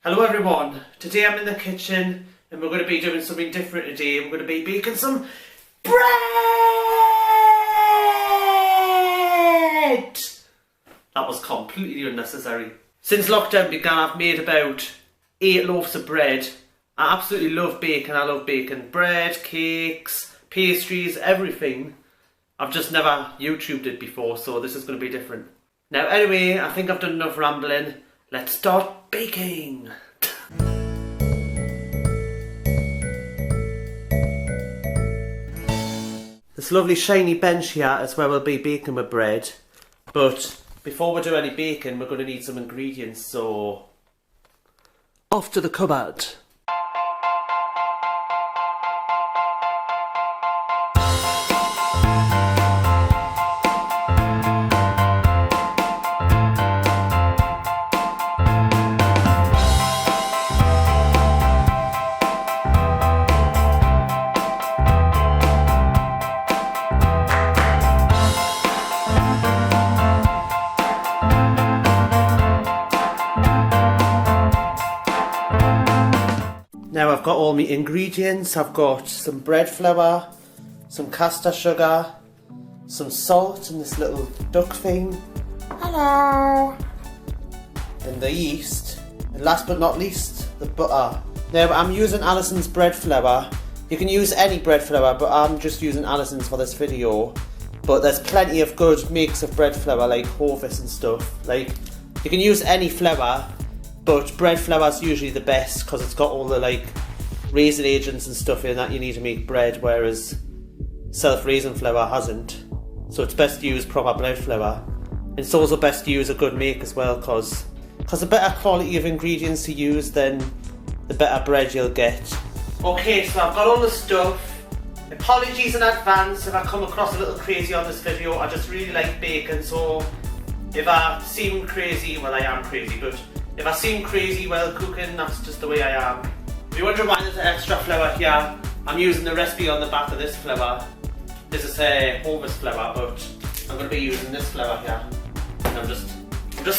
Hello everyone, today I'm in the kitchen and we're going to be doing something different today. We're going to be baking some bread! That was completely unnecessary. Since lockdown began, I've made about 8 loaves of bread. I absolutely love baking. I love baking bread, cakes, pastries, everything. I've just never YouTubed it before, so this is going to be different. Now anyway, I think I've done enough rambling. Let's start baking. This lovely shiny bench here is where we'll be baking with bread. But before we do any baking, we're going to need some ingredients, so off to the cupboard. Now I've got all my ingredients. I've got some bread flour, some caster sugar, some salt and this little duck thing. Hello! And the yeast. And last but not least, the butter. Now I'm using Alison's bread flour. You can use any bread flour, but I'm just using Alison's for this video. But there's plenty of good makes of bread flour, like Hovis and stuff. Like, you can use any flour, but bread flour is usually the best because it's got all the like raisin agents and stuff in that you need to make bread, whereas self-raising flour hasn't. So it's best to use proper bread flour. And it's also best to use a good make as well, because the better quality of ingredients to use, then the better bread you'll get. Okay, so I've got all the stuff. Apologies in advance if I come across a little crazy on this video. I just really like baking, so if I seem crazy, well I am crazy, but if I seem crazy while cooking, that's just the way I am. If you're wondering why there's extra flour here, I'm using the recipe on the back of this flour. This is a Hovis flour, but I'm going to be using this flour here. And I'm just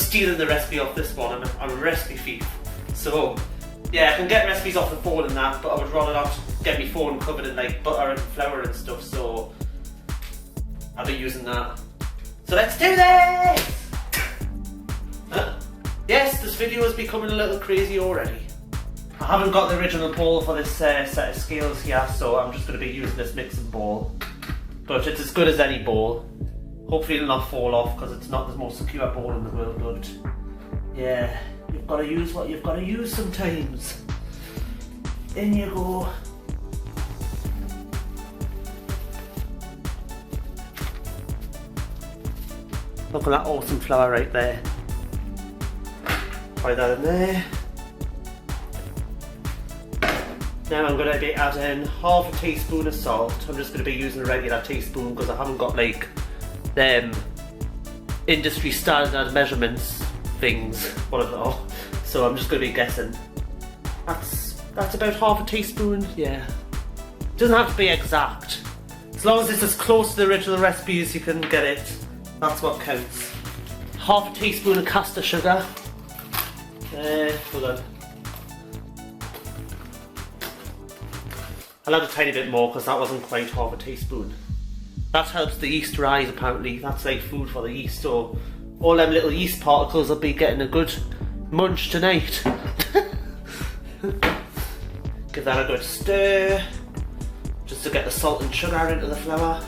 stealing the recipe off this one. I'm a recipe thief. So yeah, I can get recipes off the phone and that, but I would rather not get my phone covered in like butter and flour and stuff, so I'll be using that. So let's do this! Yes, this video is becoming a little crazy already. I haven't got the original bowl for this set of scales here, so I'm just going to be using this mixing bowl. But it's as good as any bowl. Hopefully it'll not fall off because it's not the most secure bowl in the world, but yeah, you've got to use what you've got to use sometimes. In you go. Look at that awesome flour right there. Put that in there. Now I'm going to be adding half a teaspoon of salt. I'm just going to be using a regular teaspoon because I haven't got like them industry standard measurements things, whatever. So I'm just going to be guessing. That's about half a teaspoon, yeah. Doesn't have to be exact. As long as it's as close to the original recipe as you can get it, that's what counts. Half a teaspoon of caster sugar. Hold on. I'll add a tiny bit more because that wasn't quite half a teaspoon. That helps the yeast rise apparently. That's like food for the yeast, so all them little yeast particles will be getting a good munch tonight. Give that a good stir, just to get the salt and sugar into the flour.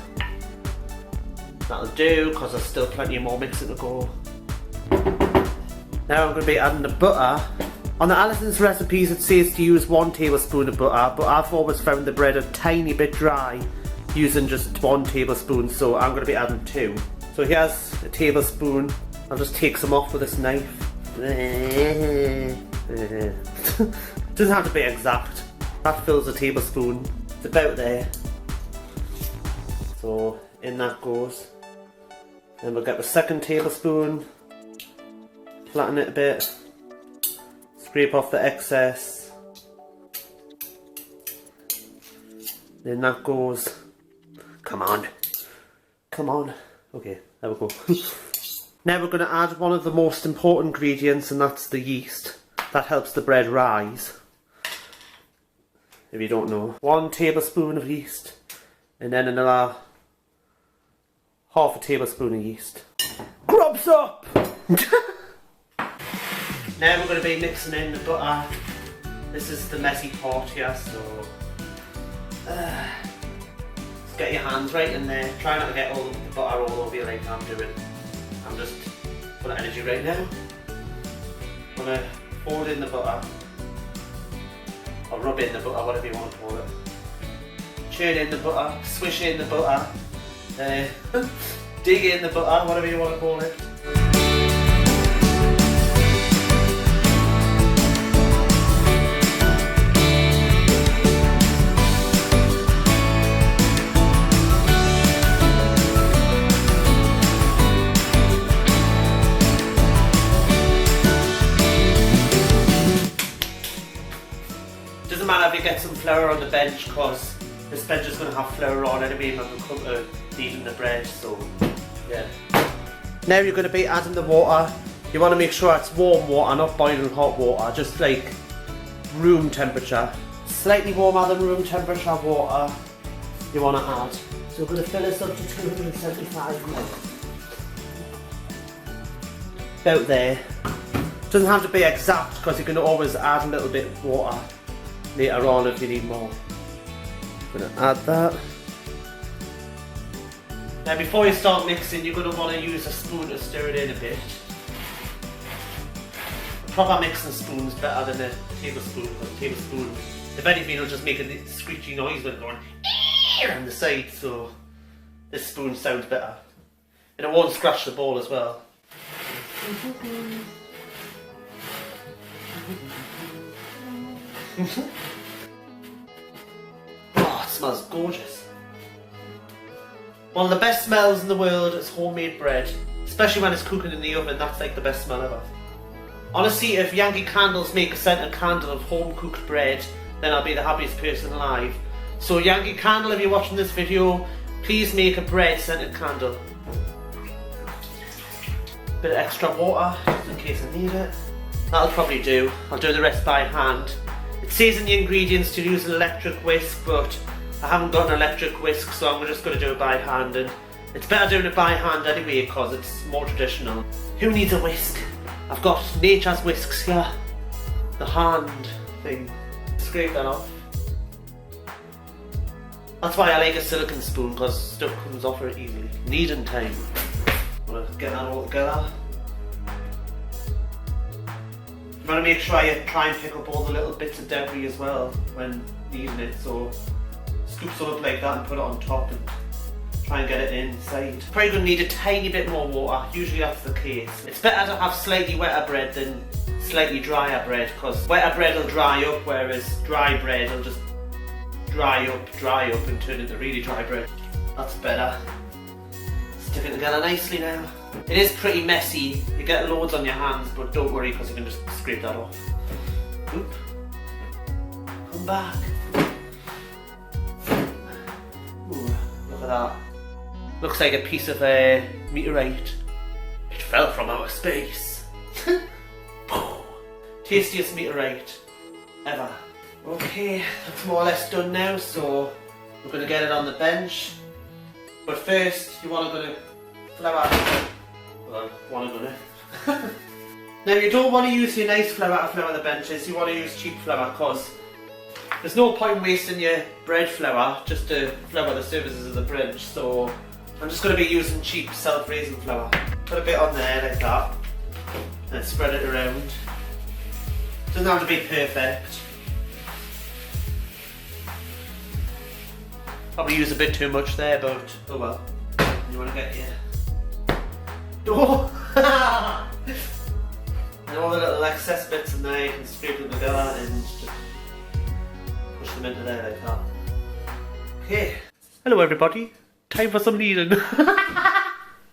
That'll do, because there's still plenty more mixing to go. Now I'm going to be adding the butter. On the Alison's recipes it says to use 1 tablespoon of butter, but I've always found the bread a tiny bit dry using just 1 tablespoon, so I'm going to be adding 2. So here's a tablespoon. I'll just take some off with this knife. Doesn't have to be exact. That fills a tablespoon. It's about there. So in that goes. Then we'll get the 2nd tablespoon. Flatten it a bit. Scrape off the excess. Then that goes. Come on. Come on. Okay, there we go. Now we're going to add one of the most important ingredients, and that's the yeast. That helps the bread rise. If you don't know. 1 tablespoon of yeast. And then another half a tablespoon of yeast. Grubs up! Now we're going to be mixing in the butter. This is the messy part here, so just get your hands right in there. Try not to get all the butter all over you like I'm doing. I'm just full of energy right now. I'm going to fold in the butter, or rub in the butter, whatever you want to call it. Churn in the butter, swish in the butter, dig in the butter, whatever you want to call it. Doesn't matter if you get some flour on the bench, because this bench is going to have flour on anyway when we come to kneading the bread, so yeah. Now you're going to be adding the water. You want to make sure it's warm water, not boiling hot water, just like room temperature. Slightly warmer than room temperature water you want to add. So we're going to fill this up to 275 ml. About there. Doesn't have to be exact, because you can always add a little bit of water later on if you need more. I'm going to add that. Now before you start mixing, you're going to want to use a spoon to stir it in a bit. A proper mixing spoon is better than a tablespoon, because a tablespoon, if anything, it'll just make a screechy noise when it's going on the side, so this spoon sounds better. And it won't scratch the bowl as well. Oh, it smells gorgeous. One of the best smells in the world is homemade bread, especially when it's cooking in the oven. That's like the best smell ever. Honestly, if Yankee Candles make a scented candle of home cooked bread, then I'll be the happiest person alive. So Yankee Candle, if you're watching this video, please make a bread scented candle. Bit of extra water, just in case I need it. That'll probably do. I'll do the rest by hand. It says in the ingredients to use an electric whisk, but I haven't got an electric whisk, so I'm just going to do it by hand. And it's better doing it by hand anyway, because it's more traditional. Who needs a whisk? I've got nature's whisks here. The hand thing. Scrape that off. That's why I like a silicone spoon, because stuff comes off it easily. Kneading time. I'm going to get that all together. You want to make sure you try and pick up all the little bits of debris as well when kneading it, so scoop some up like that and put it on top and try and get it inside. Probably going to need a tiny bit more water, usually that's the case. It's better to have slightly wetter bread than slightly drier bread, because wetter bread will dry up, whereas dry bread will just dry up and turn into really dry bread. That's better. Stick it together nicely now. It is pretty messy, you get loads on your hands, but don't worry, because you can just scrape that off. Oop. Come back. Ooh, look at that. Looks like a piece of a meteorite. It fell from outer space. Tastiest meteorite ever. Okay, that's more or less done now, so we're going to get it on the bench. But first, you want to go to flour. Now you don't want to use your nice flour to flour the benches, you want to use cheap flour, because there's no point wasting your bread flour just to flour the surfaces of the bench, so I'm just going to be using cheap self-raising flour. Put a bit on there like that, and spread it around. Doesn't have to be perfect. Probably use a bit too much there, but oh well. You want to get your... Oh! And all the little excess bits in there, you can scrape them together and just push them into there like that. Okay. Hello everybody. Time for some kneading.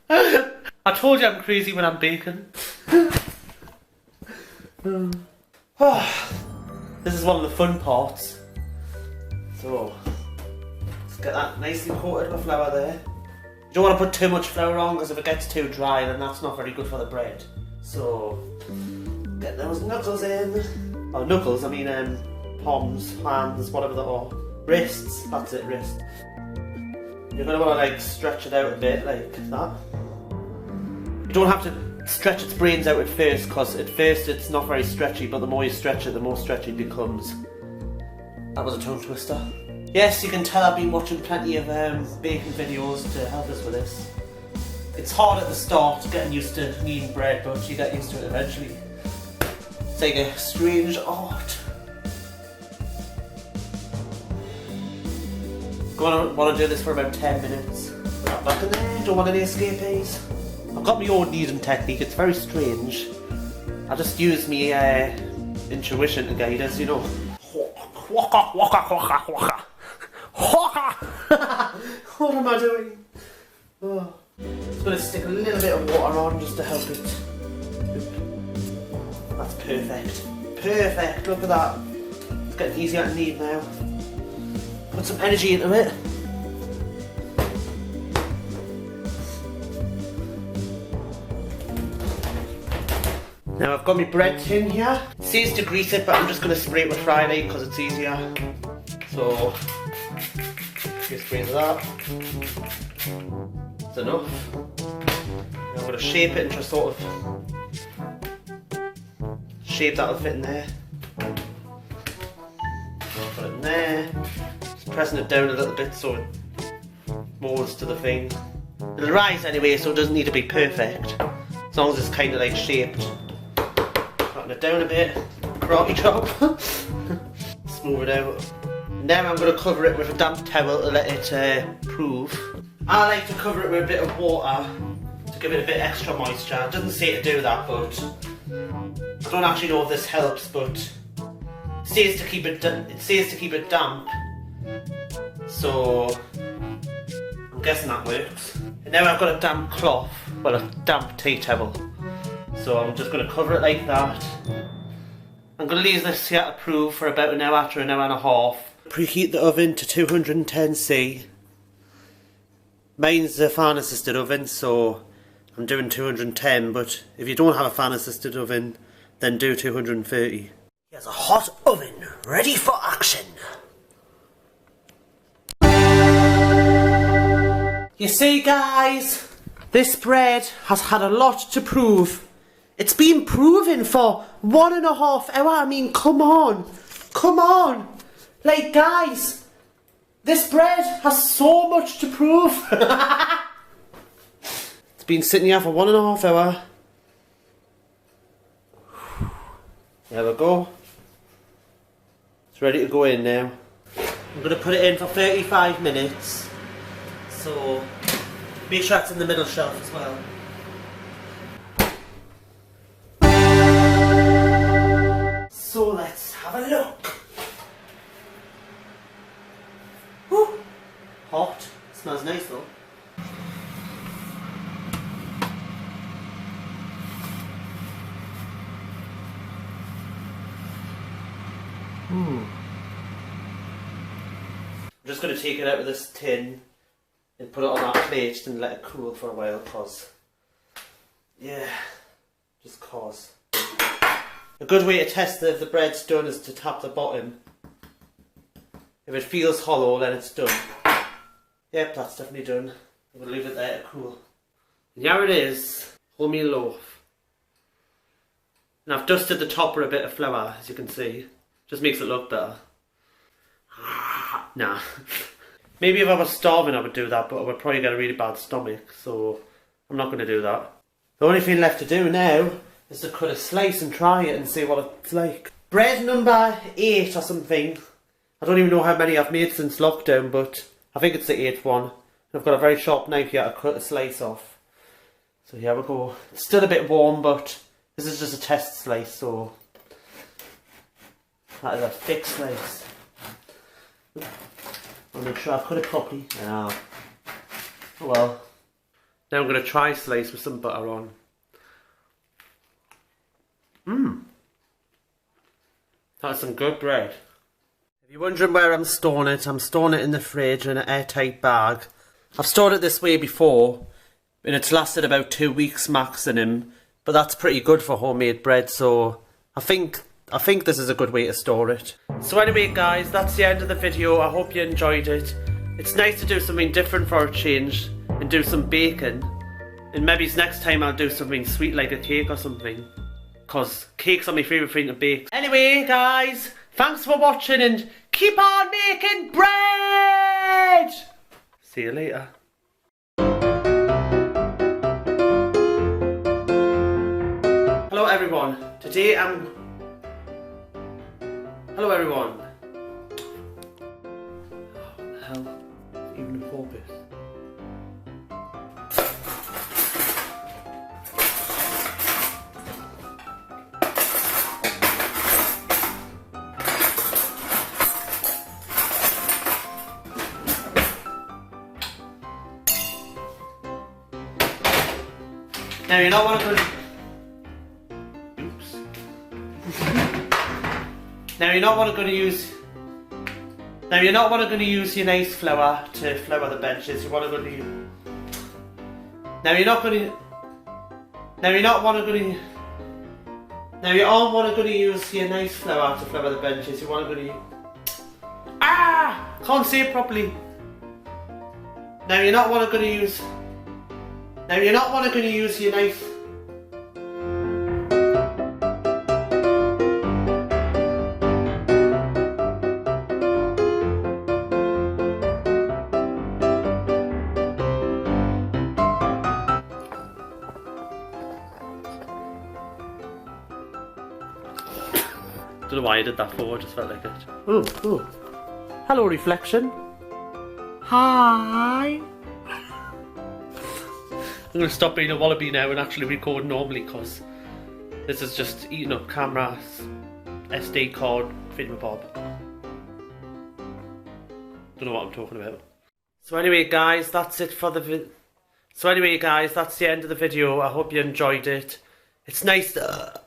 I told you I'm crazy when I'm baking. This is one of the fun parts. So, let's get that nicely coated with flour there. You don't want to put too much flour on, because if it gets too dry then that's not very good for the bread. So, Get those knuckles in. Oh, knuckles, I mean palms, hands, whatever they are. Wrists, that's it, wrists. You're going to want to like stretch it out a bit like that. You don't have to stretch its brains out at first, because at first it's not very stretchy, but the more you stretch it, the more stretchy it becomes. That was a tongue twister. Yes, you can tell I've been watching plenty of baking videos to help us with this. It's hard at the start getting used to kneading bread, but you get used to it eventually. It's like a strange art. Gonna want to do this for about 10 minutes. Put that back in there, don't want any escapees. I've got my own kneading technique, it's very strange. I just use my intuition to guide us, you know. What am I doing? Oh. Just going to stick a little bit of water on just to help it. That's perfect. Perfect, look at that. It's getting easier to knead now. Put some energy into it. Now I've got my bread tin here. It says to grease it, but I'm just going to spray it with Friday because it's easier. So, just spray that. That's enough. Now I'm going to shape it into a sort of shape that'll fit in there. Put it in there. Just pressing it down a little bit so it molds to the thing. It'll rise anyway, so it doesn't need to be perfect. As long as it's kind of like shaped. Cutting it down a bit. Karate chop. Smooth it out. Now I'm going to cover it with a damp towel to let it prove. I like to cover it with a bit of water to give it a bit extra moisture. It doesn't say to do that, but I don't actually know if this helps, but it says to keep it damp. So I'm guessing that works. And now I've got a damp cloth, well, a damp tea towel. So I'm just going to cover it like that. I'm going to leave this here to prove for about an hour to an hour and a half. Preheat the oven to 210°C. Mine's a fan assisted oven, so I'm doing 210, but if you don't have a fan assisted oven, then do 230. Here's a hot oven, ready for action. You see guys, this bread has had a lot to prove. It's been proven for 1.5 hours. I mean, come on. Come on. Like, guys, this bread has so much to prove. It's been sitting here for 1.5 hours. There we go. It's ready to go in now. I'm going to put it in for 35 minutes. So, make sure it's in the middle shelf as well. So let's have a look. Whew. Hot. Smells nice though. I'm just going to take it out of this tin and put it on that plate and let it cool for a while, cause yeah, just cause. A good way to test if the bread's done is to tap the bottom. If it feels hollow, then it's done. Yep, that's definitely done. I'm going to leave it there to cool. And here it is, wholemeal loaf. And I've dusted the top with a bit of flour, as you can see. Just makes it look better. Nah. Maybe if I was starving I would do that, but I would probably get a really bad stomach, so I'm not going to do that. The only thing left to do now is to cut a slice and try it and see what it's like. Bread number 8 or something. I don't even know how many I've made since lockdown, but I think it's the 8th one. I've got a very sharp knife here to cut a slice off. So here we go. It's still a bit warm, but this is just a test slice, so that is a thick slice. I'll make sure I've cut it properly. Yeah. Oh well. Now I'm going to try slice with some butter on. That's some good bread. If you're wondering where I'm storing it in the fridge in an airtight bag. I've stored it this way before, and it's lasted about 2 weeks maximum, but that's pretty good for homemade bread, so I think this is a good way to store it. So anyway guys, that's the end of the video. I hope you enjoyed it. It's nice to do something different for a change and do some baking. And maybe next time I'll do something sweet like a cake or something. Cause cakes are my favourite thing to bake. Anyway guys, thanks for watching and keep on making bread! See you later. Hello everyone. Today I'm... Hello everyone. Oh, what the hell? Even a focus. Now you know what I'm gonna... Oops. Now you know what I'm gonna use... Now you know what I'm gonna use your nice flour to flour the benches. You want to go to... Now you're not gonna... Now you're not want to go to... Now you all want to go to use your nice flour to flour the benches. You want to go to... Ah! Can't say it properly. Now you're not want to go to use... Now you're not want to go to use your knife. Don't know why I did that for, I just felt like it. Oh. Hello reflection. Hi. I'm going to stop being a wallaby now and actually record normally because this is just eating up cameras, SD card, thingamabob. Don't know what I'm talking about. So anyway guys, that's it for the So anyway guys, that's the end of the video. I hope you enjoyed it. It's nice to...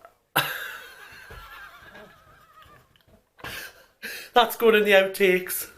That's going in the outtakes.